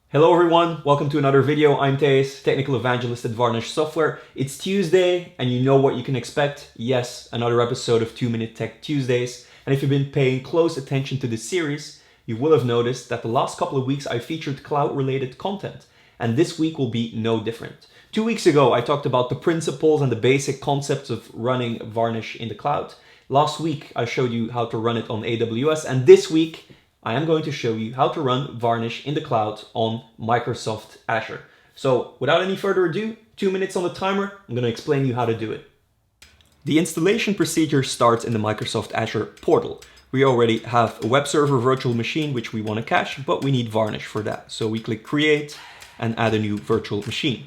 Hello everyone, welcome to another video. I'm Thijs, Technical Evangelist at Varnish Software. It's Tuesday and you know what you can expect. Yes, another episode of 2-Minute Tech Tuesdays. And if you've been paying close attention to this series, you will have noticed that the last couple of weeks I featured cloud-related content. And this week will be no different. 2 weeks ago, I talked about the principles and the basic concepts of running Varnish in the cloud. Last week, I showed you how to run it on AWS. And this week, I am going to show you how to run Varnish in the cloud on Microsoft Azure. So without any further ado, 2 minutes on the timer, I'm going to explain you how to do it. The installation procedure starts in the Microsoft Azure portal. We already have a web server virtual machine which we want to cache, but we need Varnish for that. So we click Create and add a new virtual machine.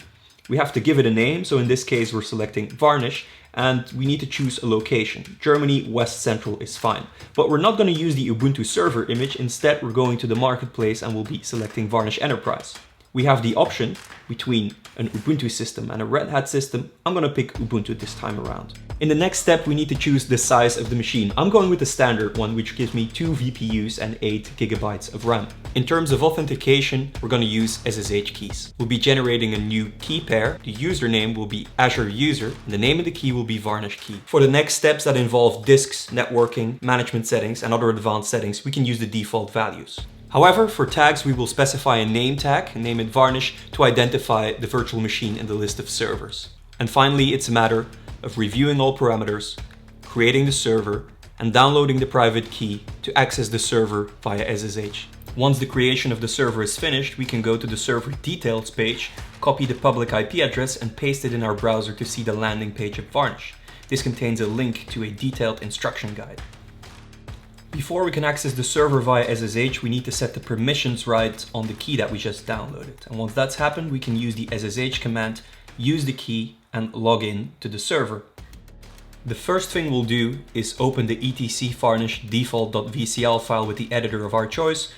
We have to give it a name, so in this case we're selecting Varnish, and we need to choose a location. Germany, West Central is fine. But we're not going to use the Ubuntu server image. Instead, we're going to the marketplace and we'll be selecting Varnish Enterprise. We have the option between an Ubuntu system and a Red Hat system. I'm going to pick Ubuntu this time around. In the next step, we need to choose the size of the machine. I'm going with the standard one, which gives me 2 VPUs and 8 gigabytes of RAM. In terms of authentication, we're going to use SSH keys. We'll be generating a new key pair. The username will be Azure User, and the name of the key will be Varnish Key. For the next steps that involve disks, networking, management settings, and other advanced settings, we can use the default values. However, for tags, we will specify a name tag, name it Varnish, to identify the virtual machine in the list of servers. And finally, it's a matter of reviewing all parameters, creating the server, and downloading the private key to access the server via SSH. Once the creation of the server is finished, we can go to the server details page, copy the public IP address, and paste it in our browser to see the landing page of Varnish. This contains a link to a detailed instruction guide. Before we can access the server via SSH, we need to set the permissions right on the key that we just downloaded. And once that's happened, we can use the SSH command, use the key, and log in to the server. The first thing we'll do is open the etc varnish default.vcl file with the editor of our choice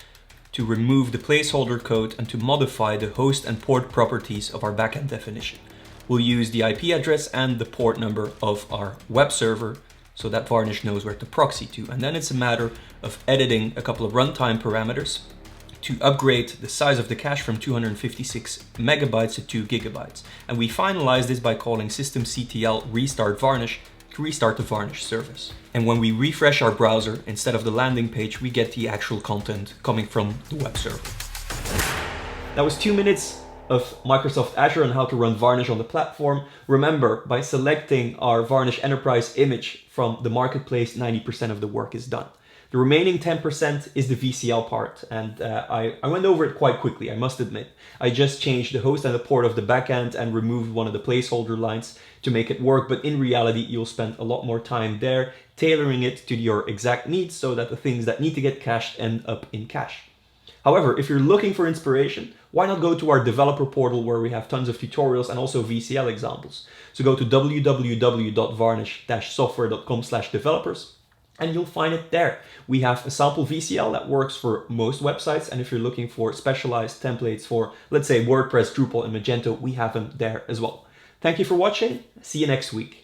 to remove the placeholder code and to modify the host and port properties of our backend definition. We'll use the IP address and the port number of our web server so that Varnish knows where to proxy to. And then it's a matter of editing a couple of runtime parameters to upgrade the size of the cache from 256 megabytes to 2 gigabytes. And we finalize this by calling systemctl restart Varnish to restart the Varnish service. And when we refresh our browser, instead of the landing page, we get the actual content coming from the web server. That was 2 minutes of Microsoft Azure and how to run Varnish on the platform. Remember, by selecting our Varnish Enterprise image from the marketplace, 90% of the work is done. The remaining 10% is the VCL part, and I went over it quite quickly, I must admit. I just changed the host and the port of the backend and removed one of the placeholder lines to make it work, but in reality, you'll spend a lot more time there tailoring it to your exact needs so that the things that need to get cached end up in cache. However, if you're looking for inspiration, why not go to our developer portal where we have tons of tutorials and also VCL examples. So go to www.varnish-software.com/developers and you'll find it there. We have a sample VCL that works for most websites, and if you're looking for specialized templates for, let's say, WordPress, Drupal, and Magento, we have them there as well. Thank you for watching. See you next week.